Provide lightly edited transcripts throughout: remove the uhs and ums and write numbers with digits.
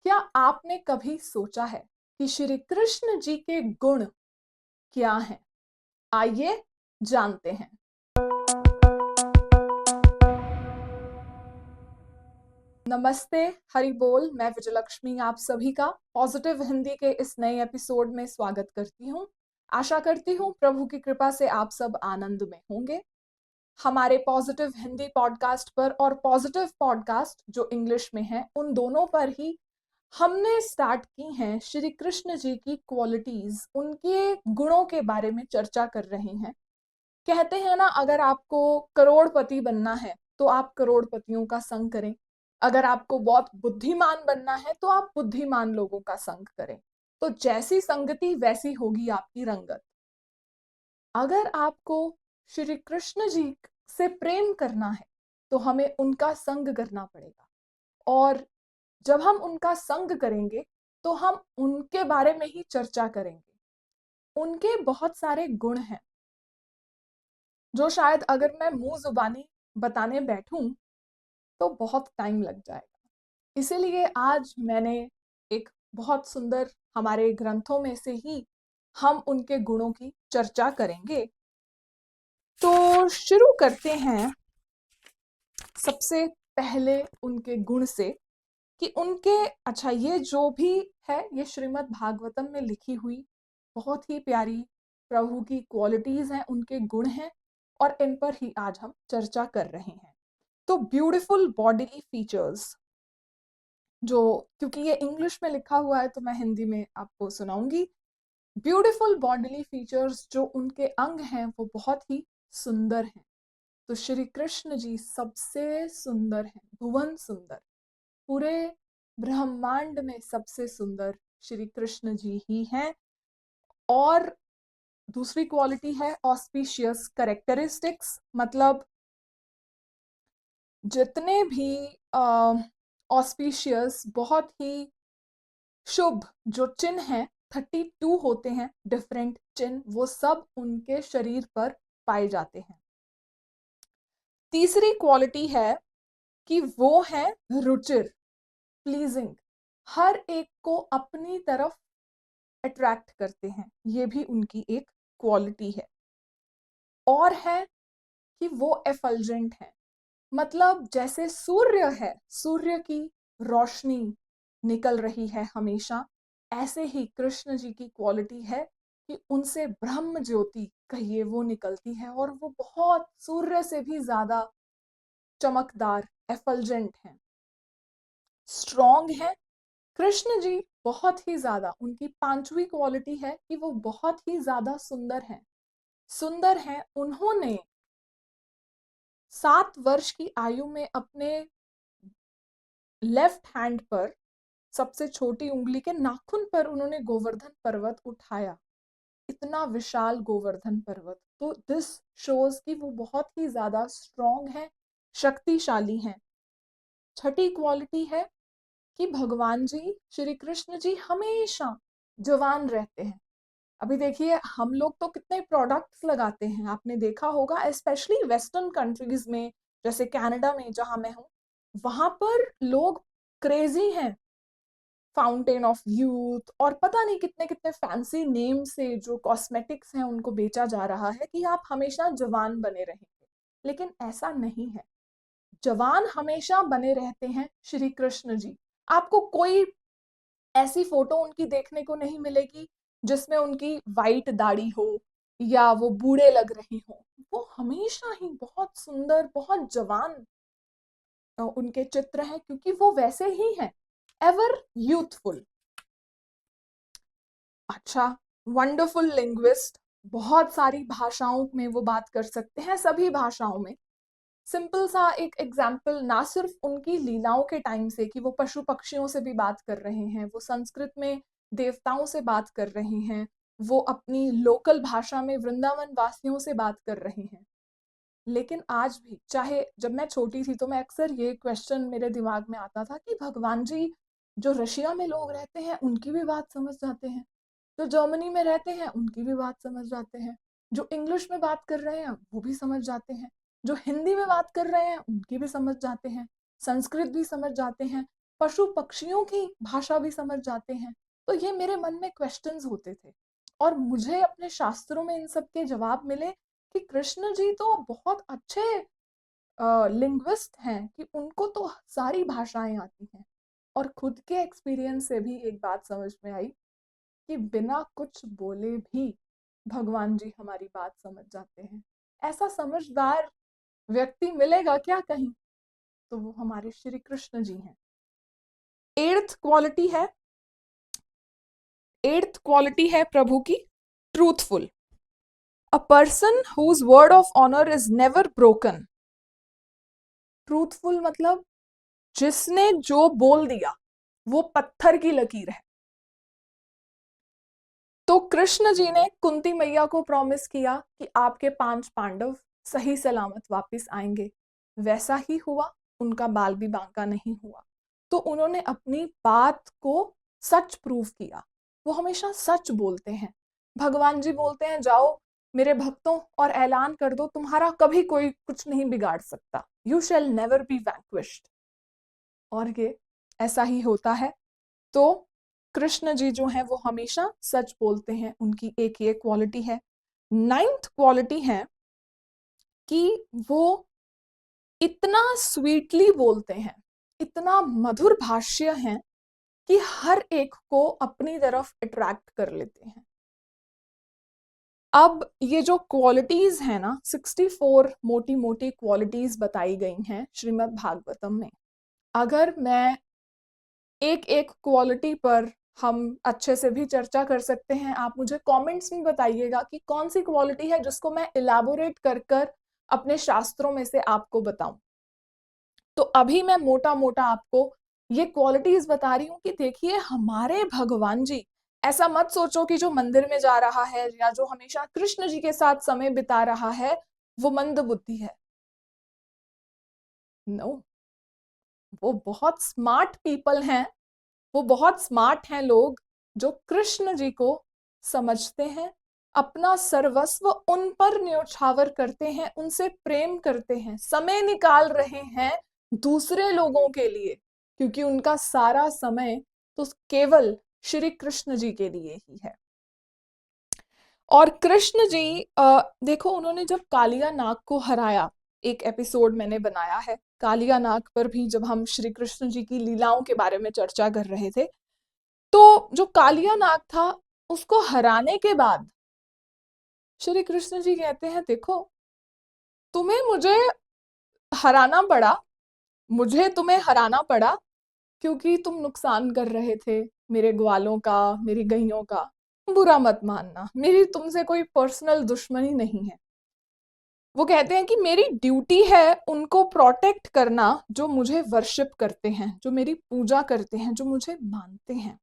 क्या आपने कभी सोचा है कि श्री कृष्ण जी के गुण क्या हैं? आइए जानते हैं। नमस्ते, हरि बोल। मैं विजयलक्ष्मी आप सभी का पॉजिटिव हिंदी के इस नए एपिसोड में स्वागत करती हूँ। आशा करती हूँ प्रभु की कृपा से आप सब आनंद में होंगे। हमारे पॉजिटिव हिंदी पॉडकास्ट पर और पॉजिटिव पॉडकास्ट जो इंग्लिश में है, उन दोनों पर ही हमने स्टार्ट की हैं श्री कृष्ण जी की क्वालिटीज, उनके गुणों के बारे में चर्चा कर रहे हैं। कहते हैं ना, अगर आपको करोड़पति बनना है तो आप करोड़पतियों का संग करें, अगर आपको बहुत बुद्धिमान बनना है तो आप बुद्धिमान लोगों का संग करें। तो जैसी संगति वैसी होगी आपकी रंगत। अगर आपको श्री कृष्ण जी से प्रेम करना है तो हमें उनका संग करना पड़ेगा, और जब हम उनका संग करेंगे तो हम उनके बारे में ही चर्चा करेंगे। उनके बहुत सारे गुण हैं जो शायद अगर मैं मुंह जुबानी बताने बैठूं तो बहुत टाइम लग जाएगा। इसीलिए आज मैंने एक बहुत सुंदर, हमारे ग्रंथों में से ही हम उनके गुणों की चर्चा करेंगे। तो शुरू करते हैं सबसे पहले उनके गुण से कि उनके, अच्छा, ये जो भी है ये श्रीमद् भागवतम में लिखी हुई बहुत ही प्यारी प्रभु की क्वालिटीज हैं, उनके गुण हैं, और इन पर ही आज हम चर्चा कर रहे हैं। तो ब्यूटीफुल बॉडीली फीचर्स, जो, क्योंकि ये इंग्लिश में लिखा हुआ है तो मैं हिंदी में आपको सुनाऊंगी। ब्यूटीफुल बॉडीली फीचर्स, जो उनके अंग हैं वो बहुत ही सुंदर हैं। तो श्री कृष्ण जी सबसे सुंदर हैं, भुवन सुंदर। पूरे ब्रह्मांड में सबसे सुंदर श्री कृष्ण जी ही हैं। और दूसरी क्वालिटी है ऑस्पिशियस कैरेक्टरिस्टिक्स, मतलब जितने भी ऑस्पिशियस, बहुत ही शुभ जो चिन्ह हैं, 32 होते हैं डिफरेंट चिन्ह, वो सब उनके शरीर पर पाए जाते हैं। तीसरी क्वालिटी है कि वो है रुचिर, प्लीजिंग, हर एक को अपनी तरफ अट्रैक्ट करते हैं, ये भी उनकी एक क्वालिटी है। और है कि वो एफल्जेंट है, मतलब जैसे सूर्य है, सूर्य की रोशनी निकल रही है हमेशा, ऐसे ही कृष्ण जी की क्वालिटी है कि उनसे ब्रह्म ज्योति कहिए वो निकलती है, और वो बहुत सूर्य से भी ज्यादा चमकदार, एफल्जेंट है, स्ट्रॉन्ग है। कृष्ण जी बहुत ही ज्यादा, उनकी पांचवी क्वालिटी है कि वो बहुत ही ज्यादा सुंदर हैं। सुंदर हैं, उन्होंने 7 वर्ष की आयु में अपने लेफ्ट हैंड पर, सबसे छोटी उंगली के नाखून पर, उन्होंने गोवर्धन पर्वत उठाया, इतना विशाल गोवर्धन पर्वत। तो दिस शोज कि वो बहुत ही ज्यादा स्ट्रॉन्ग है, शक्तिशाली हैं। छठी क्वालिटी है कि भगवान जी, श्री कृष्ण जी हमेशा जवान रहते हैं। अभी देखिए, हम लोग तो कितने प्रोडक्ट्स लगाते हैं, आपने देखा होगा, स्पेशली वेस्टर्न कंट्रीज में, जैसे कनाडा में जहां मैं हूँ, वहां पर लोग क्रेजी हैं फाउंटेन ऑफ यूथ और पता नहीं कितने कितने फैंसी नेम से जो कॉस्मेटिक्स हैं उनको बेचा जा रहा है कि आप हमेशा जवान बने रहेंगे। लेकिन ऐसा नहीं है, जवान हमेशा बने रहते हैं श्री कृष्ण जी। आपको कोई ऐसी फोटो उनकी देखने को नहीं मिलेगी जिसमें उनकी वाइट दाढ़ी हो या वो बूढ़े लग रहे हो। वो हमेशा ही बहुत सुंदर, बहुत जवान उनके चित्र हैं, क्योंकि वो वैसे ही हैं, एवर यूथफुल। अच्छा, वंडरफुल लिंग्विस्ट, बहुत सारी भाषाओं में वो बात कर सकते हैं, सभी भाषाओं में। सिंपल सा एक एग्जाम्पल, ना सिर्फ उनकी लीलाओं के टाइम से कि वो पशु पक्षियों से भी बात कर रहे हैं, वो संस्कृत में देवताओं से बात कर रहे हैं, वो अपनी लोकल भाषा में वृंदावन वासियों से बात कर रहे हैं। लेकिन आज भी, चाहे जब मैं छोटी थी तो मैं अक्सर ये क्वेश्चन मेरे दिमाग में आता था कि भगवान जी जो रशिया में लोग रहते हैं उनकी भी बात समझ जाते हैं, जो जर्मनी में रहते हैं उनकी भी बात समझ जाते हैं, जो इंग्लिश में बात कर रहे हैं वो भी समझ जाते हैं, जो हिंदी में बात कर रहे हैं उनकी भी समझ जाते हैं, संस्कृत भी समझ जाते हैं, पशु पक्षियों की भाषा भी समझ जाते हैं। तो ये मेरे मन में क्वेश्चंस होते थे और मुझे अपने शास्त्रों में इन सब के जवाब मिले कि कृष्ण जी तो बहुत अच्छे लिंग्विस्ट हैं कि उनको तो सारी भाषाएं आती हैं। और खुद के एक्सपीरियंस से भी एक बात समझ में आई कि बिना कुछ बोले भी भगवान जी हमारी बात समझ जाते हैं। ऐसा समझदार व्यक्ति मिलेगा क्या कहीं? तो वो हमारे श्री कृष्ण जी हैं। एट्थ क्वालिटी है प्रभु की truthful. A person whose word of honour is never broken. Truthful मतलब जिसने जो बोल दिया वो पत्थर की लकीर है। तो कृष्ण जी ने कुंती मैया को प्रॉमिस किया कि आपके 5 पांडव सही सलामत वापस आएंगे। वैसा ही हुआ, उनका बाल भी बांका नहीं हुआ। तो उन्होंने अपनी बात को सच प्रूव किया। वो हमेशा सच बोलते हैं। भगवान जी बोलते हैं जाओ मेरे भक्तों और ऐलान कर दो तुम्हारा कभी कोई कुछ नहीं बिगाड़ सकता। You shall never be vanquished. और ये ऐसा ही होता है। तो कृष्ण जी जो है वो हमेशा सच बोलते हैं, उनकी एक ये क्वालिटी है। 9th क्वालिटी है कि वो इतना स्वीटली बोलते हैं, इतना मधुर भाष्य है कि हर एक को अपनी तरफ अट्रैक्ट कर लेते हैं। अब ये जो क्वालिटीज है ना, 64 मोटी मोटी क्वालिटीज बताई गई हैं श्रीमद् भागवतम में। अगर मैं एक एक क्वालिटी पर हम अच्छे से भी चर्चा कर सकते हैं। आप मुझे कमेंट्स में बताइएगा कि कौन सी क्वालिटी है जिसको मैं इलैबोरेट कर कर अपने शास्त्रों में से आपको बताऊं। तो अभी मैं मोटा मोटा आपको ये क्वालिटीज बता रही हूं कि देखिए हमारे भगवान जी, ऐसा मत सोचो कि जो मंदिर में जा रहा है या जो हमेशा कृष्ण जी के साथ समय बिता रहा है वो मंद बुद्धि है। नो, वो बहुत स्मार्ट पीपल हैं। वो बहुत स्मार्ट हैं लोग जो कृष्ण जी को समझते हैं, अपना सर्वस्व उन पर न्योछावर करते हैं, उनसे प्रेम करते हैं, समय निकाल रहे हैं दूसरे लोगों के लिए, क्योंकि उनका सारा समय तो केवल श्री कृष्ण जी के लिए ही है। और कृष्ण जी देखो उन्होंने जब कालिया नाग को हराया, एक एपिसोड मैंने बनाया है कालिया नाग पर भी, जब हम श्री कृष्ण जी की लीलाओं के बारे में चर्चा कर रहे थे। तो जो कालिया नाग था उसको हराने के बाद श्री कृष्ण जी कहते हैं देखो तुम्हें मुझे हराना पड़ा, मुझे तुम्हें हराना पड़ा क्योंकि तुम नुकसान कर रहे थे मेरे ग्वालों का, मेरी गैयों का। बुरा मत मानना, मेरी तुमसे कोई पर्सनल दुश्मनी नहीं है। वो कहते हैं कि मेरी ड्यूटी है उनको प्रोटेक्ट करना जो मुझे वर्शिप करते हैं, जो मेरी पूजा करते हैं, जो मुझे मानते हैं।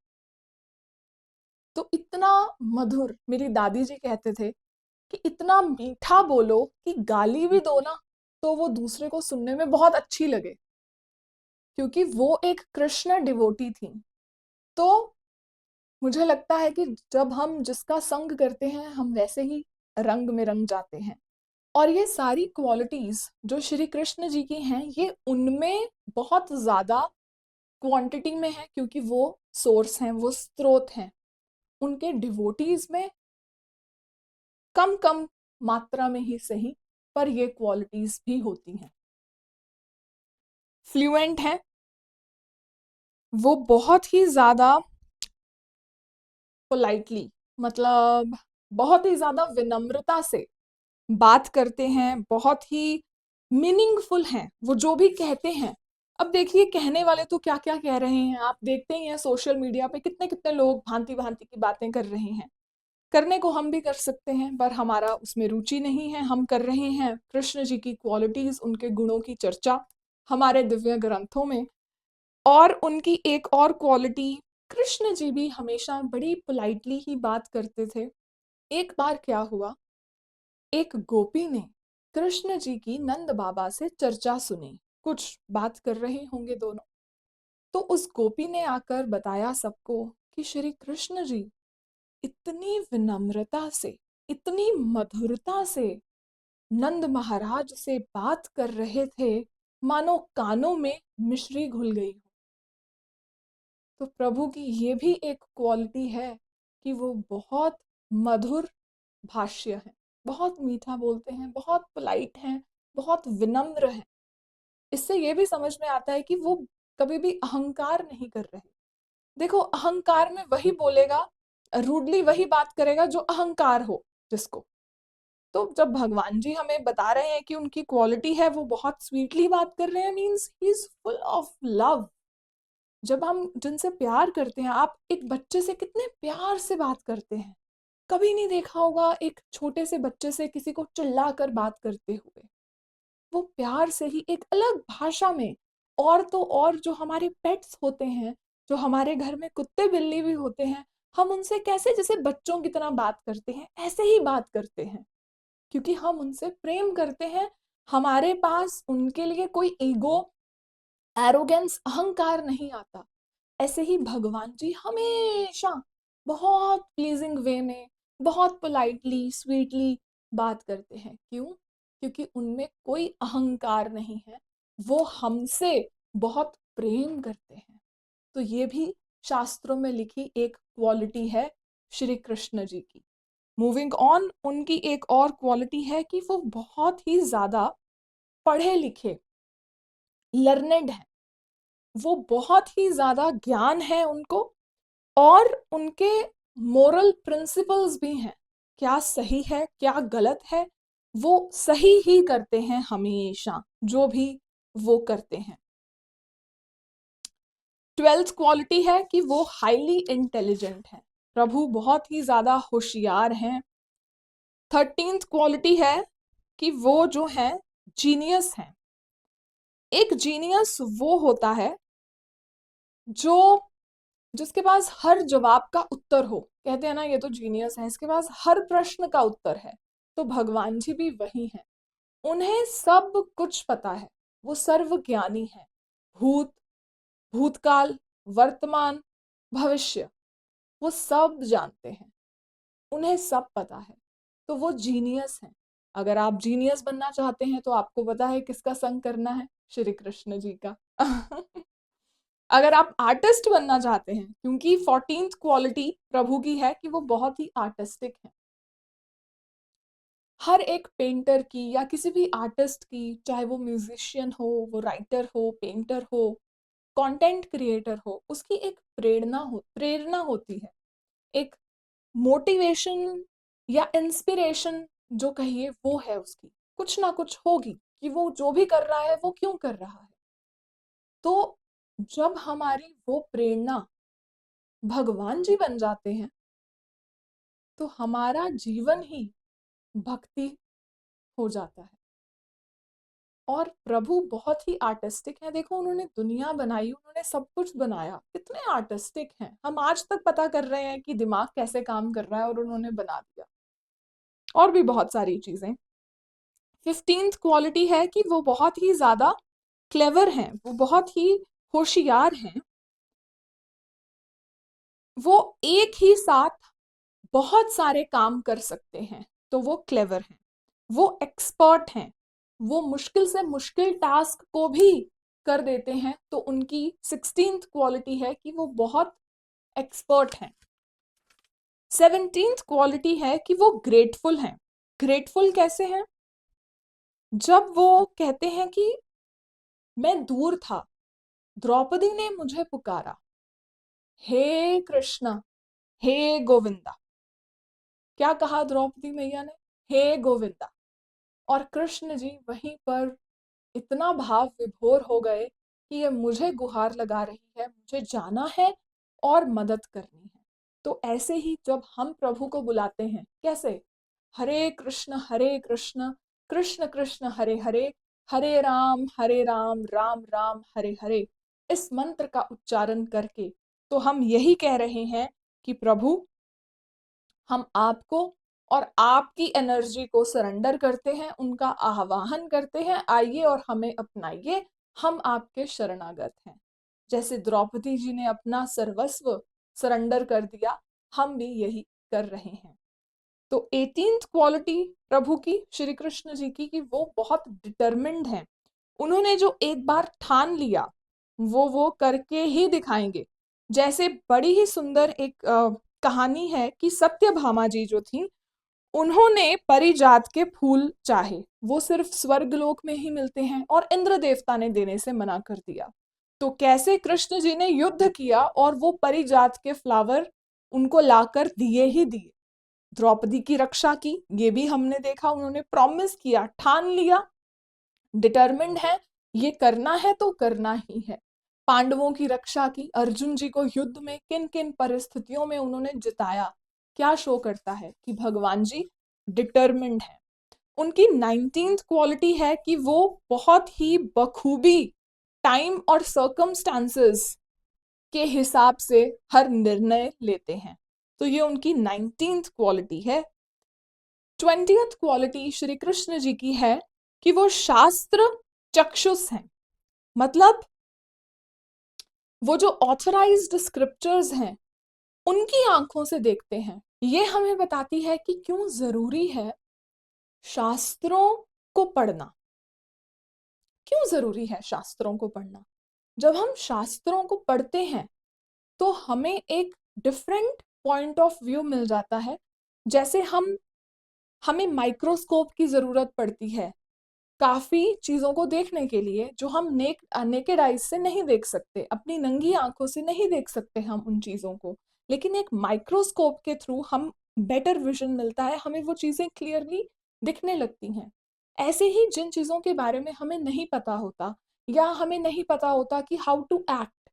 तो इतना मधुर, मेरी दादी जी कहते थे कि इतना मीठा बोलो कि गाली भी दो ना तो वो दूसरे को सुनने में बहुत अच्छी लगे, क्योंकि वो एक कृष्ण डिवोटी थी। तो मुझे लगता है कि जब हम जिसका संग करते हैं हम वैसे ही रंग में रंग जाते हैं। और ये सारी क्वालिटीज जो श्री कृष्ण जी की हैं ये उनमें बहुत ज्यादा क्वांटिटी में है, क्योंकि वो सोर्स हैं, वो स्रोत हैं। उनके डिवोटीज में कम कम मात्रा में ही सही, पर ये क्वालिटीज भी होती हैं। फ्लुएंट है, वो बहुत ही ज्यादा पोलाइटली, मतलब बहुत ही ज्यादा विनम्रता से बात करते हैं, बहुत ही मीनिंगफुल हैं वो जो भी कहते हैं। अब देखिए कहने वाले तो क्या क्या कह रहे हैं, आप देखते ही हैं सोशल मीडिया पे कितने कितने लोग भांति भांति की बातें कर रहे हैं। करने को हम भी कर सकते हैं पर हमारा उसमें रुचि नहीं है। हम कर रहे हैं कृष्ण जी की क्वालिटीज, उनके गुणों की चर्चा हमारे दिव्य ग्रंथों में। और उनकी एक और क्वालिटी, कृष्ण जी भी हमेशा बड़ी पोलाइटली ही बात करते थे। एक बार क्या हुआ, एक गोपी ने कृष्ण जी की नंद बाबा से चर्चा सुनी, कुछ बात कर रहे होंगे दोनों। तो उस गोपी ने आकर बताया सबको कि श्री कृष्ण जी इतनी विनम्रता से, इतनी मधुरता से नंद महाराज से बात कर रहे थे मानो कानों में मिश्री घुल गई हो। तो प्रभु की ये भी एक क्वालिटी है कि वो बहुत मधुर भाष्य हैं, बहुत मीठा बोलते हैं, बहुत पोलाइट हैं, बहुत विनम्र हैं। इससे ये भी समझ में आता है कि वो कभी भी अहंकार नहीं कर रहे। देखो, अहंकार में वही बोलेगा, रूडली वही बात करेगा जो अहंकार हो जिसको। तो जब भगवान जी हमें बता रहे हैं कि उनकी क्वालिटी है वो बहुत स्वीटली बात कर रहे हैं, means he is full of love. जब हम जिनसे प्यार करते हैं, आप एक बच्चे से कितने प्यार से बात करते हैं, कभी नहीं देखा होगा एक छोटे से बच्चे से किसी को चिल्लाकर बात करते हुए। वो प्यार से ही एक अलग भाषा में। और तो और जो हमारे पेट्स होते हैं, जो हमारे घर में कुत्ते बिल्ली भी होते हैं, हम उनसे कैसे जैसे बच्चों की तरह बात करते हैं, ऐसे ही बात करते हैं, क्योंकि हम उनसे प्रेम करते हैं। हमारे पास उनके लिए कोई ईगो, एरोगेंस, अहंकार नहीं आता। ऐसे ही भगवान जी हमेशा बहुत प्लीजिंग वे में, बहुत पोलाइटली, स्वीटली बात करते हैं। क्यों? क्योंकि उनमें कोई अहंकार नहीं है, वो हमसे बहुत प्रेम करते हैं। तो ये भी शास्त्रों में लिखी एक क्वालिटी है श्री कृष्ण जी की। मूविंग ऑन, उनकी एक और क्वालिटी है कि वो बहुत ही ज्यादा पढ़े लिखे, लर्नेड हैं। वो बहुत ही ज्यादा ज्ञान है उनको, और उनके मोरल प्रिंसिपल्स भी हैं। क्या सही है, क्या गलत है, वो सही ही करते हैं हमेशा, जो भी वो करते हैं। 12th क्वालिटी है कि वो हाईली इंटेलिजेंट है। प्रभु बहुत ही ज्यादा होशियार हैं। 13th क्वालिटी है कि वो जो है जीनियस है। एक जीनियस वो होता है जो जिसके पास हर जवाब का उत्तर हो। कहते हैं ना, ये तो जीनियस है, इसके पास हर प्रश्न का उत्तर है। तो भगवान जी भी वही हैं, उन्हें सब कुछ पता है। वो सर्वज्ञानी है। भूत, भूतकाल, वर्तमान, भविष्य, वो सब जानते हैं, उन्हें सब पता है। तो वो जीनियस हैं। अगर आप जीनियस बनना चाहते हैं तो आपको पता है किसका संग करना है, श्री कृष्ण जी का। अगर आप आर्टिस्ट बनना चाहते हैं, क्योंकि 14th क्वालिटी प्रभु की है कि वो बहुत ही आर्टिस्टिक है। हर एक पेंटर की या किसी भी आर्टिस्ट की, चाहे वो म्यूजिशियन हो, वो राइटर हो, पेंटर हो, कंटेंट क्रिएटर हो, उसकी एक प्रेरणा होती है, एक मोटिवेशन या इंस्पिरेशन जो कहिए, वो है उसकी कुछ ना कुछ होगी कि वो जो भी कर रहा है वो क्यों कर रहा है। तो जब हमारी वो प्रेरणा भगवान जी बन जाते हैं, तो हमारा जीवन ही भक्ति हो जाता है। और प्रभु बहुत ही आर्टिस्टिक हैं। देखो, उन्होंने दुनिया बनाई, उन्होंने सब कुछ बनाया, कितने आर्टिस्टिक हैं। हम आज तक पता कर रहे हैं कि दिमाग कैसे काम कर रहा है, और उन्होंने बना दिया। और भी बहुत सारी चीजें। 15th क्वालिटी है कि वो बहुत ही ज्यादा क्लेवर हैं, वो बहुत ही होशियार हैं। वो एक ही साथ बहुत सारे काम कर सकते हैं, तो वो क्लेवर हैं, वो एक्सपर्ट हैं। वो मुश्किल से मुश्किल टास्क को भी कर देते हैं। तो उनकी 16th क्वालिटी है कि वो बहुत एक्सपर्ट हैं। 17th क्वालिटी है कि वो ग्रेटफुल हैं। ग्रेटफुल कैसे हैं? जब वो कहते हैं कि मैं दूर था, द्रौपदी ने मुझे पुकारा, हे कृष्ण, हे गोविंदा। क्या कहा द्रौपदी मैया ने? हे गोविंदा। और कृष्ण जी वहीं पर इतना भाव विभोर हो गए कि ये मुझे गुहार लगा रही है, मुझे जाना है और मदद करनी है। तो ऐसे ही जब हम प्रभु को बुलाते हैं, कैसे? हरे कृष्ण कृष्ण कृष्ण हरे हरे, हरे राम राम राम हरे हरे, इस मंत्र का उच्चारण करके तो हम यही कह रहे हैं कि प्रभु, हम आपको और आपकी एनर्जी को सरेंडर करते हैं, उनका आह्वान करते हैं, आइए और हमें अपनाइए, हम आपके शरणागत हैं। जैसे द्रौपदी जी ने अपना सर्वस्व सरेंडर कर दिया, हम भी यही कर रहे हैं। तो 18th क्वालिटी प्रभु की, श्री कृष्ण जी की, कि वो बहुत डिटरमिन्ड हैं। उन्होंने जो एक बार ठान लिया, वो करके ही दिखाएंगे। जैसे बड़ी ही सुंदर एक कहानी है कि सत्यभामा जी जो थी, उन्होंने परिजात के फूल चाहे, वो सिर्फ स्वर्गलोक में ही मिलते हैं और इंद्र देवता ने देने से मना कर दिया। तो कैसे कृष्ण जी ने युद्ध किया और वो परिजात के फ्लावर उनको लाकर दिए ही दिए। द्रौपदी की रक्षा की, ये भी हमने देखा, उन्होंने प्रॉमिस किया, ठान लिया, डिटरमिन्ड है, ये करना है तो करना ही है। पांडवों की रक्षा की, अर्जुन जी को युद्ध में किन किन परिस्थितियों में उन्होंने जिताया, क्या शो करता है कि भगवान जी डिटरमिन्ड है। उनकी 19th क्वालिटी है कि वो बहुत ही बखूबी टाइम और सर्कमस्टांसेस के हिसाब से हर निर्णय लेते हैं। तो ये उनकी 19th क्वालिटी है। 20th क्वालिटी श्री कृष्ण जी की है कि वो शास्त्र चक्षुष हैं। मतलब वो जो ऑथराइज्ड स्क्रिप्चर्स हैं उनकी आंखों से देखते हैं। ये हमें बताती है कि क्यों जरूरी है शास्त्रों को पढ़ना। क्यों जरूरी है शास्त्रों को पढ़ना? जब हम शास्त्रों को पढ़ते हैं तो हमें एक डिफरेंट पॉइंट ऑफ व्यू मिल जाता है। जैसे हमें माइक्रोस्कोप की जरूरत पड़ती है काफी चीजों को देखने के लिए जो हम नेकेड आइज से नहीं देख सकते, अपनी नंगी आंखों से नहीं देख सकते हम उन चीजों को, लेकिन एक माइक्रोस्कोप के थ्रू हम बेटर विजन मिलता है, हमें वो चीजें क्लियरली दिखने लगती हैं। ऐसे ही जिन चीजों के बारे में हमें नहीं पता होता या हमें नहीं पता होता कि हाउ टू एक्ट,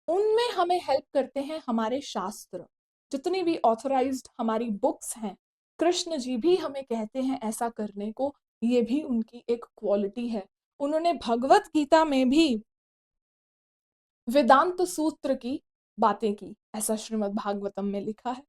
उनमें हमें हेल्प करते हैं हमारे शास्त्र। जितनी भी ऑथराइज्ड हमारी बुक्स हैं, कृष्ण जी भी हमें कहते हैं ऐसा करने को, ये भी उनकी एक क्वालिटी है। उन्होंने भगवत गीता में भी वेदांत सूत्र की बातें की, ऐसा श्रीमद् भागवतम में लिखा है।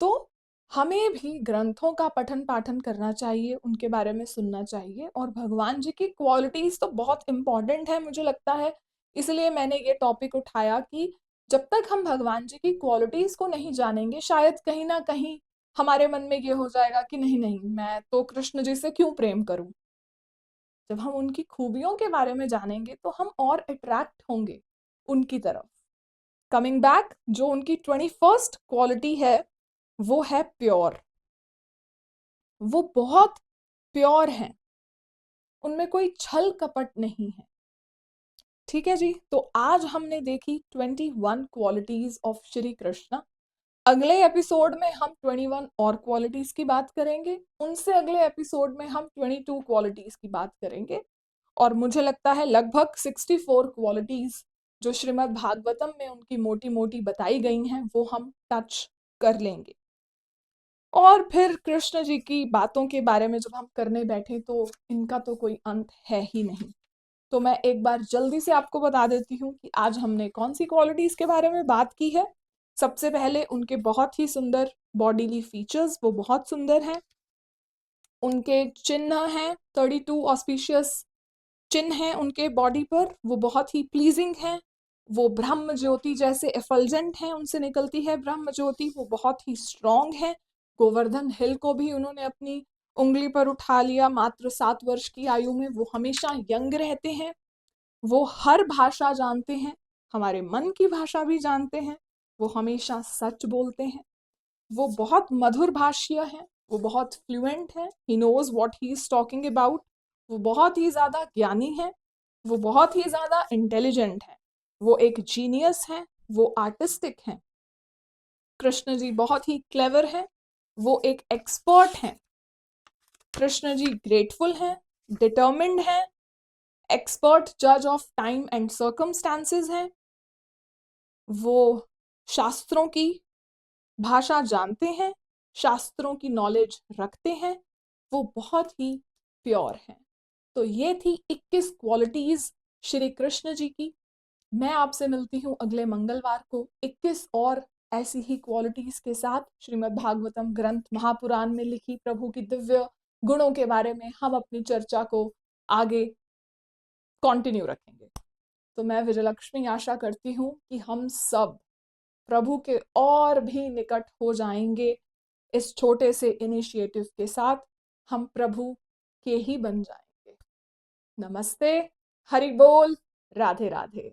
तो हमें भी ग्रंथों का पठन पाठन करना चाहिए, उनके बारे में सुनना चाहिए, और भगवान जी की क्वालिटीज तो बहुत इंपॉर्टेंट है मुझे लगता है। इसलिए मैंने ये टॉपिक उठाया कि जब तक हम भगवान जी की क्वालिटीज को नहीं जानेंगे, शायद कहीं ना कहीं हमारे मन में ये हो जाएगा कि नहीं नहीं, मैं तो कृष्ण जी से क्यों प्रेम करूं। जब हम उनकी खूबियों के बारे में जानेंगे तो हम और अट्रैक्ट होंगे उनकी तरफ। कमिंग बैक, जो उनकी 21st क्वालिटी है वो है प्योर। वो बहुत प्योर हैं, उनमें कोई छल कपट नहीं है। ठीक है जी, तो आज हमने देखी 21 क्वालिटीज ऑफ श्री कृष्ण। अगले एपिसोड में हम 21 और क्वालिटीज की बात करेंगे, उनसे अगले एपिसोड में हम 22 क्वालिटीज की बात करेंगे, और मुझे लगता है लगभग 64 क्वालिटीज जो श्रीमद् भागवतम में उनकी मोटी मोटी बताई गई हैं वो हम टच कर लेंगे। और फिर कृष्ण जी की बातों के बारे में जब हम करने बैठे तो इनका तो कोई अंत है ही नहीं। तो मैं एक बार जल्दी से आपको बता देती हूँ कि आज हमने कौन सी क्वालिटीज के बारे में बात की है। सबसे पहले उनके बहुत ही सुंदर बॉडीली फीचर्स, वो बहुत सुंदर हैं। उनके चिन्ह हैं 32 ऑस्पिशियस चिन्ह हैं उनके बॉडी पर, वो बहुत ही प्लीजिंग हैं। वो ब्रह्म ज्योति जैसे एफल्जेंट हैं, उनसे निकलती है ब्रह्म ज्योति, वो बहुत ही स्ट्रॉन्ग है। गोवर्धन हिल को भी उन्होंने अपनी उंगली पर उठा लिया मात्र 7 वर्ष की आयु में। वो हमेशा यंग रहते हैं, वो हर भाषा जानते हैं, हमारे मन की भाषा भी जानते हैं, वो हमेशा सच बोलते हैं, वो बहुत मधुर भाषीय हैं, वो बहुत फ्लुएंट है, he knows what he is talking about, वो बहुत ही ज्यादा ज्ञानी है, वो बहुत ही ज्यादा इंटेलिजेंट है, वो एक जीनियस है, वो आर्टिस्टिक हैं। कृष्ण जी बहुत ही क्लेवर हैं, वो एक एक्सपर्ट हैं। कृष्ण जी ग्रेटफुल हैं, डिटर्मिन्ड हैं, एक्सपर्ट जज ऑफ टाइम एंड सर्कमस्टांसेस हैं, वो शास्त्रों की भाषा जानते हैं, शास्त्रों की नॉलेज रखते हैं, वो बहुत ही प्योर हैं। तो ये थी 21 क्वालिटीज श्री कृष्ण जी की। मैं आपसे मिलती हूँ अगले मंगलवार को 21 और ऐसी ही क्वालिटीज के साथ। श्रीमद् भागवतम ग्रंथ महापुराण में लिखी प्रभु की दिव्य गुणों के बारे में हम अपनी चर्चा को आगे कंटिन्यू रखेंगे। तो मैं विजयलक्ष्मी आशा करती हूँ कि हम सब प्रभु के और भी निकट हो जाएंगे। इस छोटे से इनिशिएटिव के साथ हम प्रभु के ही बन जाएंगे। नमस्ते, हरि बोल, राधे राधे।